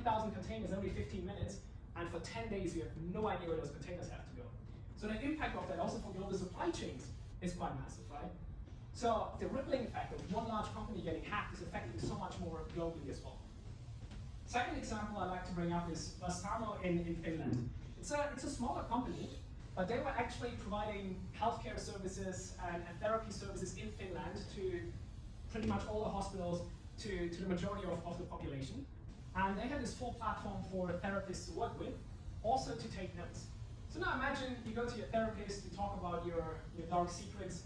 30,000 containers every 15 minutes, and for 10 days you have no idea where those containers have to go. So the impact of that also for global supply chains is quite massive, right? So the rippling effect of one large company getting hacked is affecting so much more globally as well. Second example I'd like to bring up is Vastaamo in Finland. It's a smaller company, but they were actually providing healthcare services and therapy services in Finland to pretty much all the hospitals, to the majority of the population. And they had this full platform for therapists to work with, also to take notes. So now imagine you go to your therapist, you talk about your dark secrets,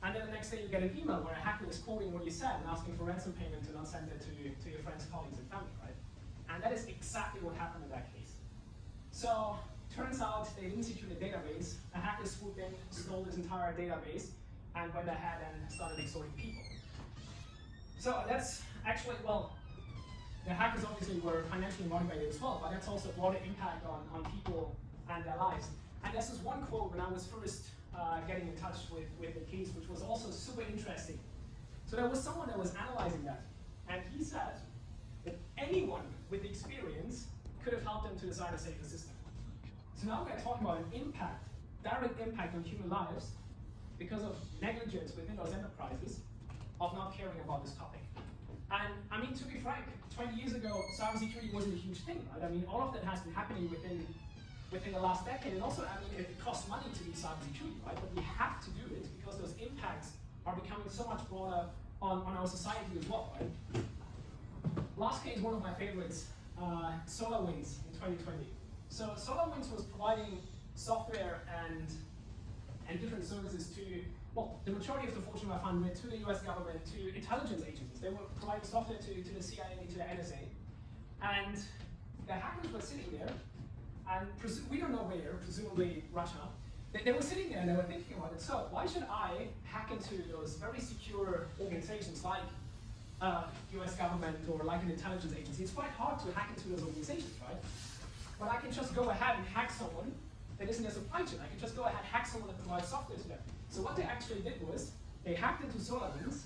and then the next day you get an email where a hacker is quoting what you said and asking for ransom payment to not send it to your friends, colleagues, and family, right? And that is exactly what happened in that case. So turns out they didn't secure the database. A hacker swooped in, stole this entire database, and went ahead and started extorting people. So that's actually, well, the hackers obviously were financially motivated as well, but that's also a broader impact on people and their lives. And this is one quote when I was first getting in touch with the case, which was also super interesting. So there was someone that was analyzing that, and he said that anyone with experience could have helped them to design a safer system. So now we're talking about an impact, direct impact on human lives because of negligence within those enterprises of not caring about this topic. And I mean, to be frank, 20 years ago, cybersecurity wasn't a huge thing, right? I mean, all of that has been happening within the last decade, and also, I mean, it costs money to do cybersecurity, right? But we have to do it because those impacts are becoming so much broader on our society as well, right? Last case, one of my favorites, SolarWinds in 2020. So SolarWinds was providing software and different services to, well, the majority of the Fortune 500, to the US government, to intelligence agencies. They were providing software to the CIA, to the NSA. And the hackers were sitting there, and we don't know where, presumably Russia. They were sitting there and they were thinking about it. So why should I hack into those very secure organizations like US government or like an intelligence agency? It's quite hard to hack into those organizations, right? But I can just go ahead and hack someone that isn't a supply chain. I can just go ahead and hack someone that provides software to them. So what they actually did was, they hacked into SolarWinds,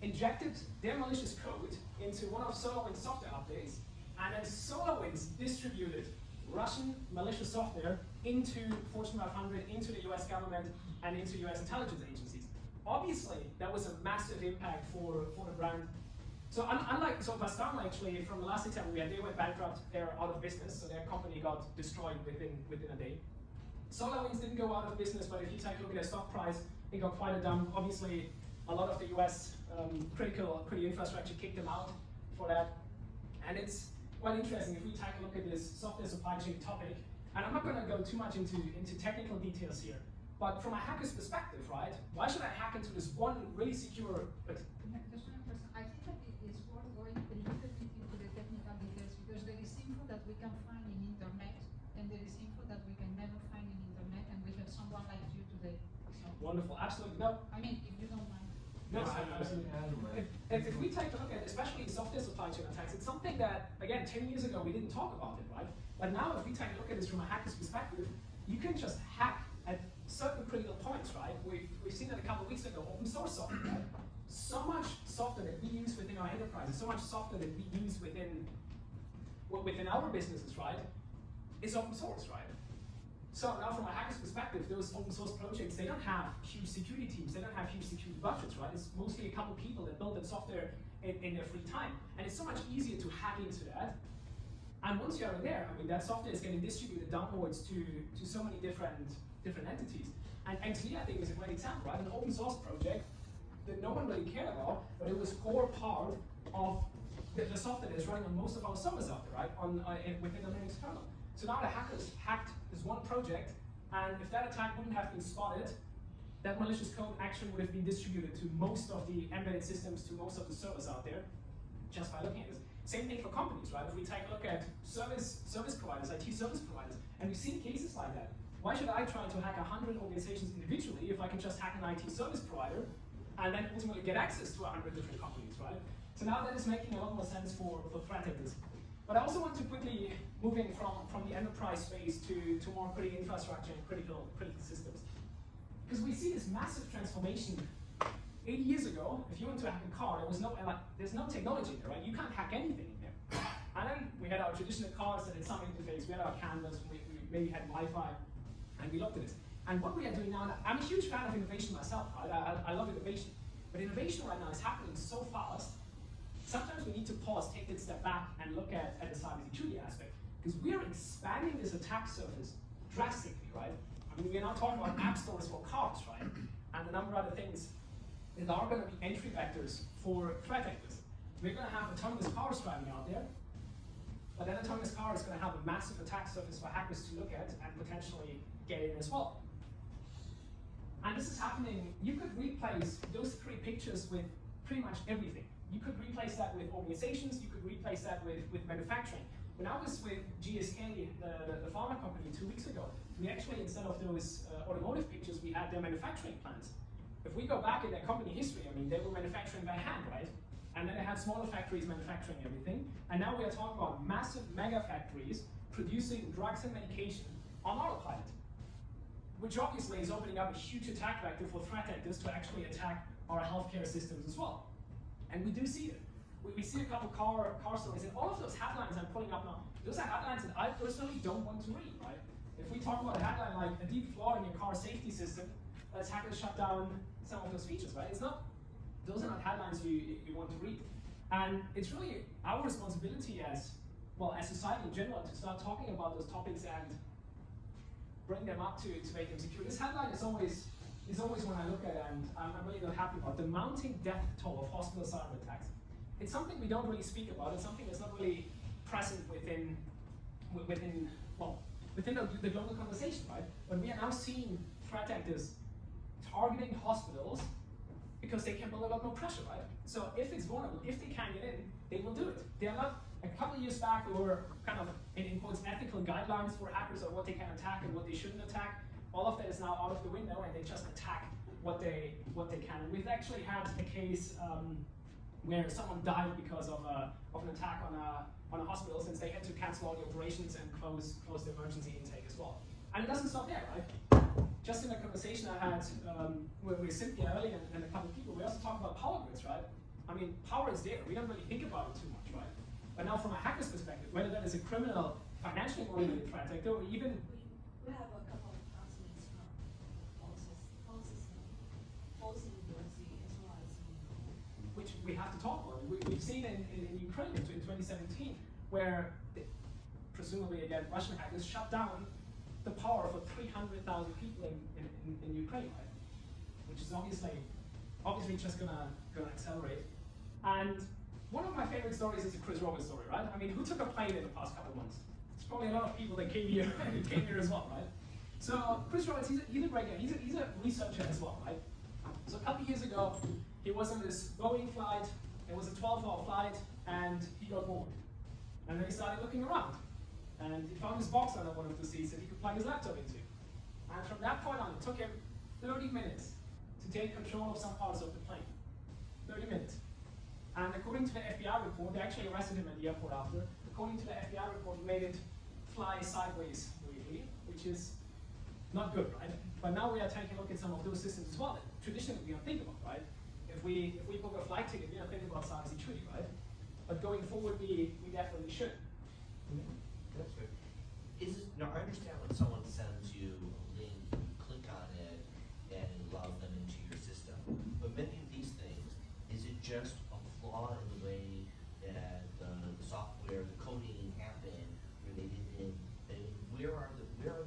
injected their malicious code into one of SolarWinds software updates, and then SolarWinds distributed Russian malicious software into Fortune 500, into the US government, and into US intelligence agencies. Obviously, that was a massive impact for the brand. So unlike Vastaamo, actually, from the last example we had, they went bankrupt, they're out of business, so their company got destroyed within a day. SolarWinds didn't go out of business, but if you take a look at their stock price, it got quite a dump. Obviously, a lot of the US critical infrastructure kicked them out for that. And it's quite interesting if we take a look at this software supply chain topic, and I'm not going to go too much into technical details here, but from a hacker's perspective, right? Why should I hack into this one really secure? Just one person. I think that it is worth going a little bit into the technical details, because there is info that we can find in internet, and there is info that we can never find in internet, and we have someone like you today. So, wonderful, absolutely. No. I mean, if you don't mind. No, absolutely. If we take a look at, especially software supply chain attacks, it's something that, again, 10 years ago we didn't talk about it, right? But now if we take a look at this from a hacker's perspective, you can just hack at certain critical points, right? We've seen it a couple of weeks ago, open source software, right? So much software that we use within our enterprises, so much software that we use within our businesses, right, is open source, right? So now from a hacker's perspective, those open source projects, they don't have huge security teams, they don't have huge security budgets, right? It's mostly a couple people that build that software in their free time. And it's so much easier to hack into that. And once you're in there, I mean, that software is getting distributed downwards to so many different entities. And XV, I think, is a great example, right? An open source project that no one really cared about, but it was core part of the software that is running on most of our servers out there, right? Within the Linux kernel. So now the hackers hacked this one project, and if that attack wouldn't have been spotted, that malicious code actually would have been distributed to most of the embedded systems, to most of the servers out there, just by looking at this. Same thing for companies, right? If we take a look at service providers, IT service providers, and we've seen cases like that. Why should I try to hack 100 organizations individually if I can just hack an IT service provider and then ultimately get access to 100 different companies, right? So now that is making a lot more sense for threat actors. But I also want to quickly moving from the enterprise space to more critical infrastructure and critical systems. Because we see this massive transformation. 80 years ago, if you went to hack a car, there's no technology there, right? You can't hack anything in there. And then we had our traditional cars that had some interface, we had our cameras, we maybe had Wi-Fi, and we looked at it. And what we are doing now, I'm a huge fan of innovation myself, right? I love innovation. But innovation right now is happening so fast, sometimes we need to pause, take a step back, and look at the cybersecurity aspect. Because we are expanding this attack surface drastically, right? I mean, we're now talking about app stores for cars, right? And a number of other things that are going to be entry vectors for threat actors. We're going to have autonomous cars driving out there, but that autonomous car is going to have a massive attack surface for hackers to look at and potentially get in as well. And this is happening, you could replace those 3 pictures with pretty much everything. You could replace that with organizations, you could replace that with manufacturing. When I was with GSK, the pharma company, 2 weeks ago, we actually, instead of those automotive pictures, we had their manufacturing plants. If we go back in their company history, I mean, they were manufacturing by hand, right? And then they had smaller factories manufacturing everything. And now we are talking about massive mega factories producing drugs and medication on autopilot, which obviously is opening up a huge attack vector for threat actors to actually attack our healthcare systems as well. And we do see it. We see a couple car stories, and all of those headlines I'm pulling up now, those are headlines that I personally don't want to read, right? If we talk about a headline like a deep flaw in your car safety system, let's hackers shut down some of those features, right? Those are not headlines you want to read. And it's really our responsibility as society in general to start talking about those topics and bring them up to make them secure. This headline is always one I look at, and I'm really not happy about. The mounting death toll of hospital cyber attacks. It's something we don't really speak about. It's something that's not really present within the global conversation, right? But we are now seeing threat actors targeting hospitals because they can build a lot more pressure, right? So if it's vulnerable, if they can get in, they will do it. They are not. A couple of years back, there were kind of, in quotes, ethical guidelines for hackers of what they can attack and what they shouldn't attack. All of that is now out of the window, and they just attack what they can. And we've actually had a case where someone died because of an attack on a hospital, since they had to cancel all the operations and close the emergency intake as well. And it doesn't stop there, right? Just in a conversation I had with Cynthia earlier and a couple of people, we also talked about power grids, right? I mean, power is there. We don't really think about it too much, right? But now from a hacker's perspective, whether that is a criminal, financially motivated threat actor, or even... We have a couple of classmates from both university as well as which we have to talk about. We've seen in Ukraine in 2017, where presumably, again, Russian hackers shut down the power for 300,000 people in Ukraine, right? Which is obviously just gonna accelerate. And one of my favorite stories is the Chris Roberts story, right? I mean, who took a plane in the past couple of months? It's probably a lot of people that came here as well, right? So Chris Roberts, he's a great guy. He's a researcher as well, right? So a couple of years ago, he was on this Boeing flight. It was a 12-hour flight, and he got bored. And then he started looking around, and he found this box on one of the seats that he could plug his laptop into. And from that point on, it took him 30 minutes to take control of some parts of the plane. 30 minutes. And according to the FBI report, they actually arrested him at the airport after. According to the FBI report, he made it fly sideways briefly, which is not good, right? But now we are taking a look at some of those systems as well that traditionally we don't think about, right? If we book a flight ticket, we don't think about cybersecurity, right? But going forward, we definitely should. That's good. Now, I understand when someone sends you a link, you click on it, and it allows them into your system. But many of these things, is it just a flaw in the way that the software, the coding happened, where they didn't, where are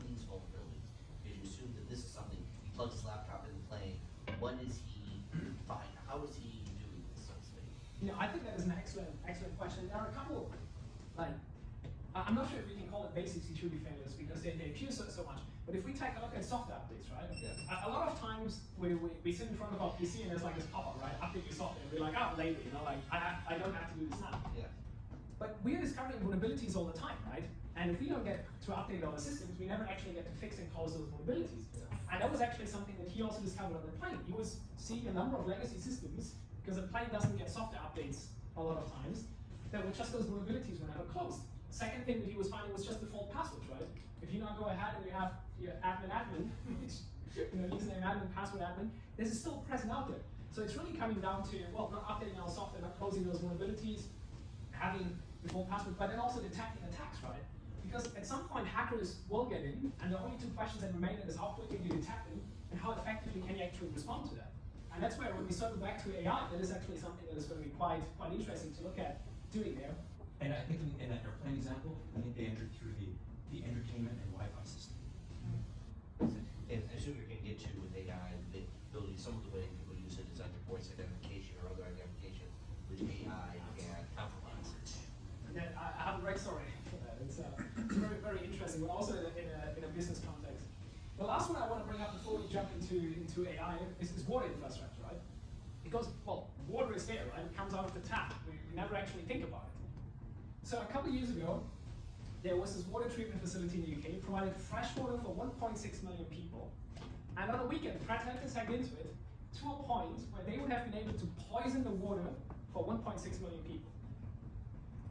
these vulnerabilities? Because you assume that this is something, he plugs his laptop in the plane, what is he fine? How is he doing this, so to speak? You know, I think that is an excellent question. There are a couple, I'm not sure if we can call it basic security failures because they appear so much. But if we take a look at software updates, right? Yes. A lot of times we sit in front of our PC and there's like this pop-up, right? Update your software. And we're like, oh, later, you know, like I don't have to do this now. Yeah. But we are discovering vulnerabilities all the time, right? And if we don't get to update our systems, we never actually get to fix and close those vulnerabilities. Yeah. And that was actually something that he also discovered on the plane. He was seeing a number of legacy systems because the plane doesn't get software updates a lot of times. That were just those vulnerabilities were never closed. Second thing that he was finding was just default passwords, right? If you now go ahead and you have your admin, which, username admin, password admin, this is still present out there. So it's really coming down to, well, not updating our software, not closing those vulnerabilities, having default password, but then also detecting attacks, right? Because at some point hackers will get in, and the only two questions that remain is how quickly do you detect them, and how effectively can you actually respond to that? And that's where when we circle back to AI, that is actually something that is going to be quite interesting to look at doing there. And I think in that airplane example, I think they entered through the entertainment and Wi-Fi system. And I assume you're going to get to with AI, the ability, some of the way people use it is under voice identification or other identification with AI and compromise. Yeah, I have a great story for that. It's very, very interesting, but also in a business context. The last one I want to bring up before we jump into AI is water infrastructure, right? Because, well, water is there, right? It comes out of the tap. We never actually think about it. So a couple of years ago, there was this water treatment facility in the UK, provided fresh water for 1.6 million people. And on a weekend, threat actors hacked into it to a point where they would have been able to poison the water for 1.6 million people.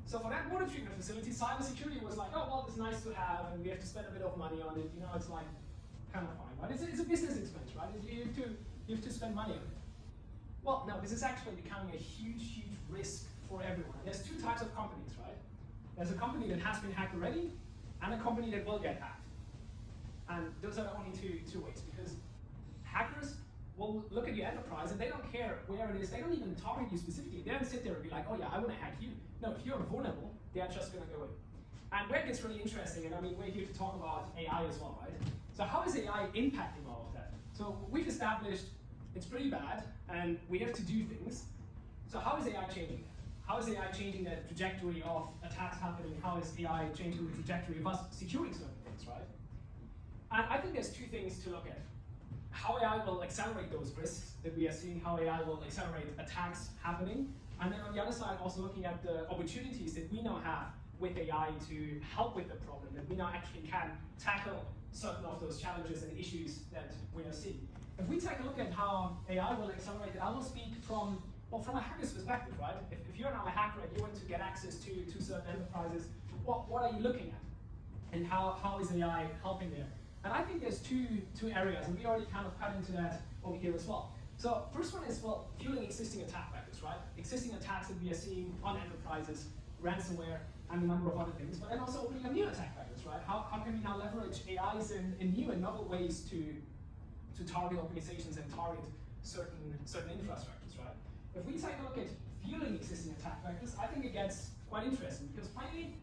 So for that water treatment facility, cybersecurity was like, oh, well, it's nice to have, and we have to spend a bit of money on it. You know, it's like kind of fine, right? It's a business expense, right? You have to spend money on it. Well, no, this is actually becoming a huge, huge risk for everyone. There's two types of companies, right? There's a company that has been hacked already, and a company that will get hacked. And those are the only two ways, because hackers will look at your enterprise and they don't care where it is. They don't even target you specifically. They don't sit there and be like, oh yeah, I want to hack you. No, if you're vulnerable, they're just going to go in. And where it gets really interesting, and I mean, we're here to talk about AI as well, right? So how is AI impacting all of that? So we've established it's pretty bad, and we have to do things. So how is AI changing that? How is AI changing the trajectory of attacks happening? How is AI changing the trajectory of us securing certain things, right? And I think there's two things to look at. How AI will accelerate those risks that we are seeing, how AI will accelerate attacks happening, and then on the other side, also looking at the opportunities that we now have with AI to help with the problem, that we now actually can tackle certain of those challenges and issues that we are seeing. If we take a look at how AI will accelerate it, I will speak from a hacker's perspective, right? If you're now a hacker and you want to get access to certain enterprises, what are you looking at? And how is AI helping there? And I think there's two areas, and we already kind of cut into that over here as well. So first one is, well, fueling existing attack vectors, right? Existing attacks that we are seeing on enterprises, ransomware, and a number of other things, but then also opening up new attack vectors, right? How can we now leverage AIs in new and novel ways to target organizations and target certain infrastructures, right? If we take a look at fueling existing attack vectors, I think it gets quite interesting, because finally,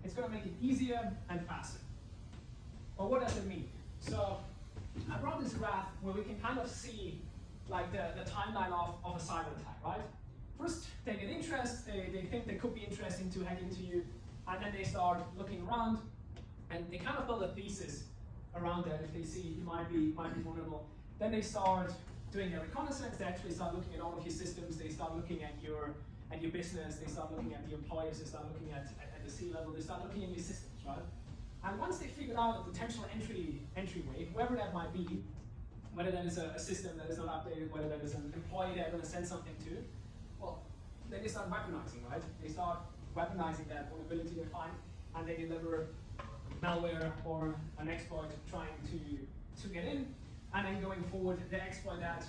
it's going to make it easier and faster. Well, what does it mean? So I brought this graph where we can kind of see like the timeline of a cyber attack, right? First, they get interest, they think they could be interesting to hack into you, and then they start looking around, and they kind of build a thesis around that if they see you might be vulnerable. Then they start doing their reconnaissance, they actually start looking at all of your systems, they start looking at your business, they start looking at the employers, they start looking at the C-level, they start looking at your systems, right? And once they figure out a potential entryway, whoever that might be, whether that is a system that is not updated, whether that is an employee they're going to send something to, well, then they start weaponizing, right? They start weaponizing that vulnerability they find, and they deliver malware or an exploit trying to get in, and then going forward, they exploit that